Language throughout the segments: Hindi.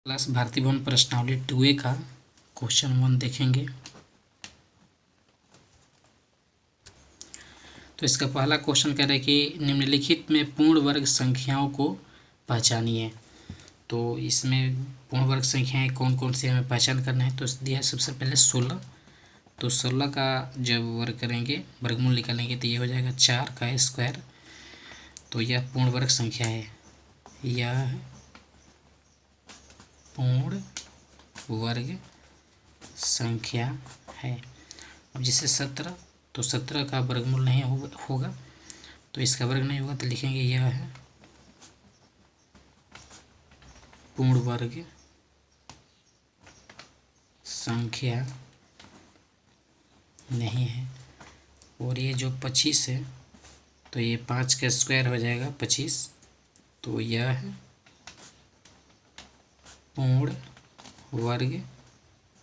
क्लास भारती भवन प्रश्नावली 2A का क्वेश्चन 1 देखेंगे। तो इसका पहला क्वेश्चन कह रहा है कि निम्नलिखित में पूर्ण वर्ग संख्याओं को पहचानिए। तो इसमें पूर्ण वर्ग संख्याएं कौन कौन सी हमें पहचान करना है। तो दिया है सबसे पहले 16। तो 16 का जब वर्ग करेंगे, वर्गमूल निकालेंगे तो ये हो जाएगा 4 का स्क्वायर। तो यह पूर्ण वर्ग संख्या है, यह पूर्ण वर्ग संख्या है। अब जैसे 17, तो 17 का वर्गमूल नहीं होगा, तो इसका वर्ग नहीं होगा, तो लिखेंगे यह है पूर्ण वर्ग संख्या नहीं है। और ये जो 25 है, तो ये 5 का स्क्वायर हो जाएगा 25। तो यह है पूर्ण वर्ग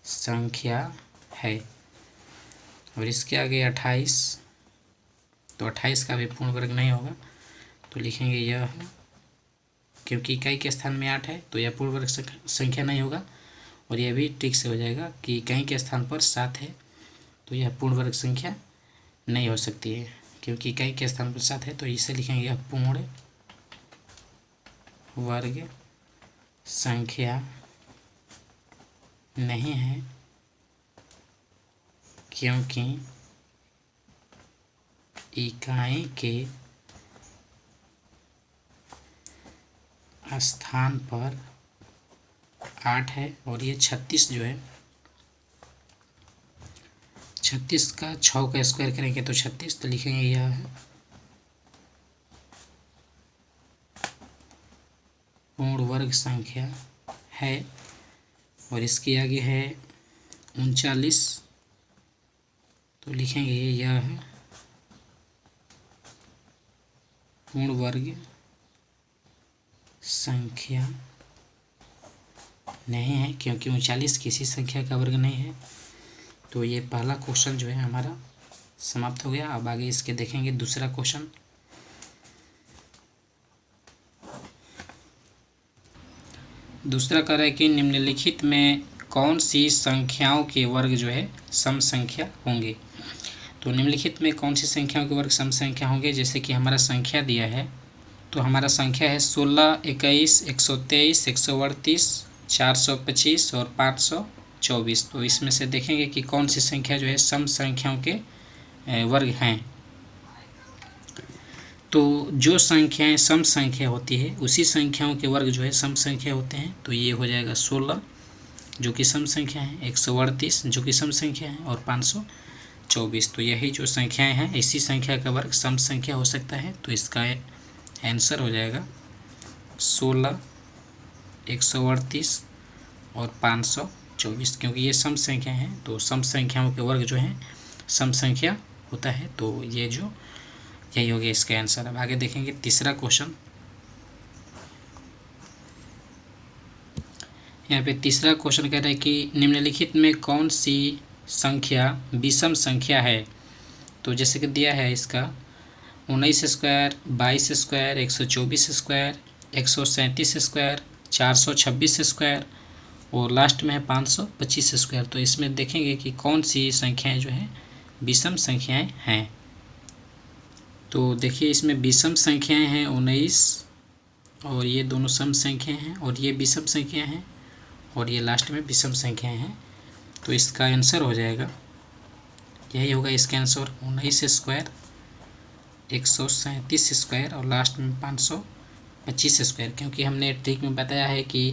संख्या है। और इसके आगे 28, तो 28 का भी पूर्ण वर्ग नहीं होगा, तो लिखेंगे यह है, क्योंकि इकाई के स्थान में 8 है तो यह पूर्ण वर्ग संख्या नहीं होगा। और यह भी ठीक से हो जाएगा कि इकाई के स्थान पर 7 है तो यह पूर्ण वर्ग संख्या नहीं हो सकती है, क्योंकि इकाई के स्थान पर 7 है। तो इसे लिखेंगे यह पूर्ण वर्ग संख्या नहीं है, क्योंकि इकाई के स्थान पर 8 है। और ये 36 जो है, 36 का 6 का स्क्वायर करेंगे तो 36, तो लिखेंगे यह है पूर्ण वर्ग संख्या है। और इसके आगे है 39, तो लिखेंगे यह है पूर्ण वर्ग संख्या नहीं है, क्योंकि 39 किसी संख्या का वर्ग नहीं है। तो ये पहला क्वेश्चन जो है हमारा समाप्त हो गया। अब आगे इसके देखेंगे दूसरा क्वेश्चन। दूसरा कह रहा है कि निम्नलिखित में कौन सी संख्याओं के वर्ग जो है सम संख्या होंगे। तो निम्नलिखित में कौन सी संख्याओं के वर्ग सम संख्या होंगे। जैसे कि हमारा संख्या दिया है, तो हमारा संख्या है 16, 21, 123, 138, 425 और 524। तो इसमें से देखेंगे कि कौन सी संख्या जो है सम संख्याओं के वर्ग हैं। तो जो संख्याएं सम संख्या होती है उसी संख्याओं के वर्ग जो है सम संख्या होते हैं। तो ये हो जाएगा 16 जो कि सम संख्या है, 138 जो कि सम संख्या है, और 524। तो यही जो संख्याएं हैं इसी संख्या का वर्ग सम संख्या हो सकता है। तो इसका आंसर हो जाएगा 16, 138 और 524, क्योंकि ये सम संख्या हैं। तो सम संख्याओं के वर्ग जो हैं सम संख्या होता है। तो ये जो यही हो गया इसका आंसर। अब आगे देखेंगे तीसरा क्वेश्चन। यहाँ पे तीसरा क्वेश्चन कह रहा है कि निम्नलिखित में कौन सी संख्या विषम संख्या है। तो जैसे कि दिया है इसका 19 square, 22 square, 124 square, 137 square, 426 square और लास्ट में है 525 स्क्वायर। तो इसमें देखेंगे कि कौन सी संख्याएं जो हैं विषम संख्याएं हैं। तो देखिए इसमें विषम संख्याएं हैं 19, और ये दोनों सम संख्याएं हैं, और ये विषम संख्याएं हैं, और ये लास्ट में विषम संख्याएं हैं। तो इसका आंसर हो जाएगा, यही होगा इसका आंसर 19 स्क्वायर, 137 स्क्वायर और लास्ट में 525 स्क्वायर। क्योंकि हमने ट्रिक में बताया है कि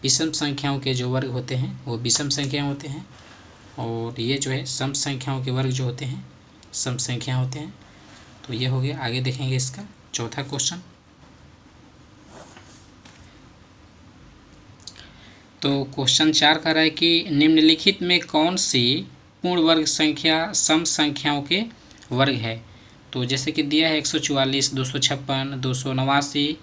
विषम संख्याओं के जो वर्ग होते हैं वो विषम संख्या होते हैं, और ये जो है सम संख्याओं के वर्ग जो होते हैं सम संख्या होते हैं। तो ये हो गया। आगे देखेंगे इसका चौथा क्वेश्चन। तो क्वेश्चन 4 कह रहा है कि निम्नलिखित में कौन सी पूर्ण वर्ग संख्या सम संख्याओं के वर्ग है। तो जैसे कि दिया है 144, 256, 289,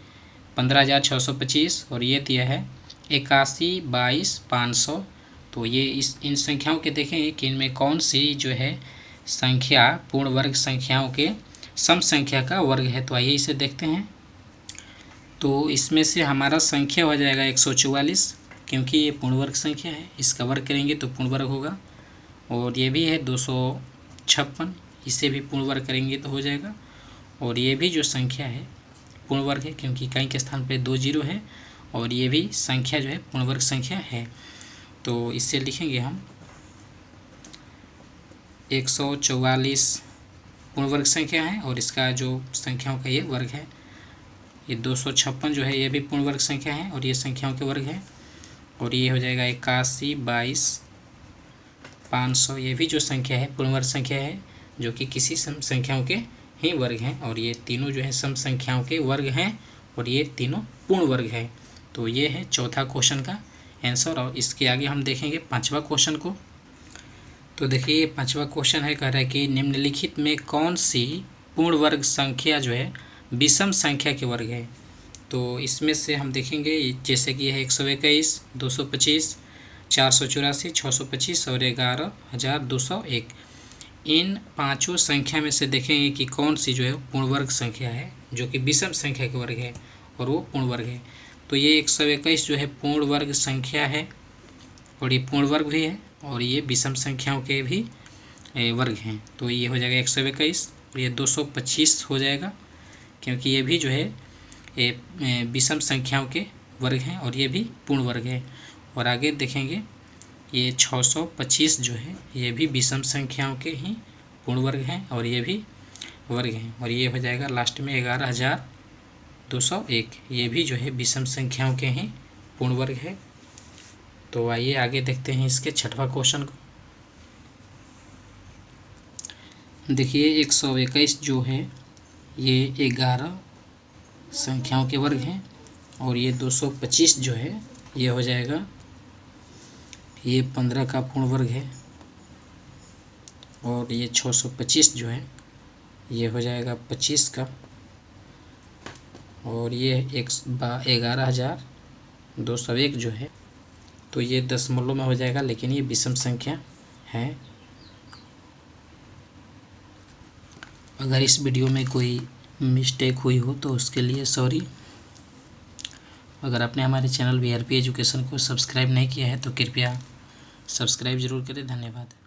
15,625 और ये दिया है 81, 22, 500। तो ये इन संख्याओं के देखेंगे कि इनमें कौन सी जो है संख्या पूर्ण वर्ग संख्याओं के सम संख्या का वर्ग है। तो आइए इसे देखते हैं। तो इसमें से हमारा संख्या हो जाएगा 144, क्योंकि ये पूर्ण वर्ग संख्या है, इसका वर्ग करेंगे तो पूर्ण वर्ग होगा। और ये भी है 256, इसे भी पूर्ण वर्ग करेंगे तो हो जाएगा। और ये भी जो संख्या है पूर्ण वर्ग है, क्योंकि इकाई के स्थान पे 2 जीरो है। और ये भी संख्या जो है पूर्ण वर्ग संख्या है। तो इससे लिखेंगे हम 144 पूर्ण वर्ग संख्या है, और इसका जो संख्याओं का ये वर्ग है। ये 256 जो है ये भी पूर्ण वर्ग संख्या है, और ये संख्याओं के वर्ग है। और ये हो जाएगा 81, 22, 500, ये भी जो संख्या है पूर्ण वर्ग संख्या है, जो कि किसी सम संख्याओं के ही वर्ग हैं। और ये तीनों जो है सम संख्याओं के वर्ग हैं, और ये तीनों पूर्ण वर्ग है। तो ये है चौथा क्वेश्चन का आंसर। और इसके आगे हम देखेंगे पांचवा क्वेश्चन को। तो देखिए ये पांचवा क्वेश्चन है, कह रहा है कि निम्नलिखित में कौन सी पूर्ण वर्ग संख्या जो है विषम संख्या के वर्ग है। तो इसमें से हम देखेंगे जैसे कि है 121, 225, 484, 625 और 11,201। इन पांचों संख्या में से देखेंगे कि कौन सी जो है पूर्ण वर्ग संख्या है, जो कि विषम संख्या के वर्ग है, और वो पूर्ण वर्ग है। तो ये 121 जो है पूर्ण वर्ग संख्या है, और ये पूर्ण वर्ग भी है, और ये विषम संख्याओं के भी वर्ग हैं। तो ये हो जाएगा 121, और ये 225 हो जाएगा, क्योंकि ये भी जो है विषम संख्याओं के वर्ग हैं, और ये भी पूर्ण वर्ग है। और आगे देखेंगे ये 625 जो है ये भी विषम संख्याओं के ही पूर्ण वर्ग हैं, और ये भी वर्ग हैं। और ये हो जाएगा लास्ट में 11,201, ये भी जो है विषम संख्याओं के ही पूर्ण वर्ग है। तो आइए आगे देखते हैं इसके छठवां क्वेश्चन को। देखिए 121 जो है ये 11 संख्याओं के वर्ग हैं, और ये 225 जो है ये हो जाएगा ये 15 का पूर्ण वर्ग है। और ये 625 जो है ये हो जाएगा 25 का। और ये 11,201 जो है तो ये दशमलव में हो जाएगा, लेकिन ये विषम संख्या है। अगर इस वीडियो में कोई मिस्टेक हुई हो तो उसके लिए सॉरी। अगर आपने हमारे चैनल VRP एजुकेशन को सब्सक्राइब नहीं किया है तो कृपया सब्सक्राइब ज़रूर करें। धन्यवाद।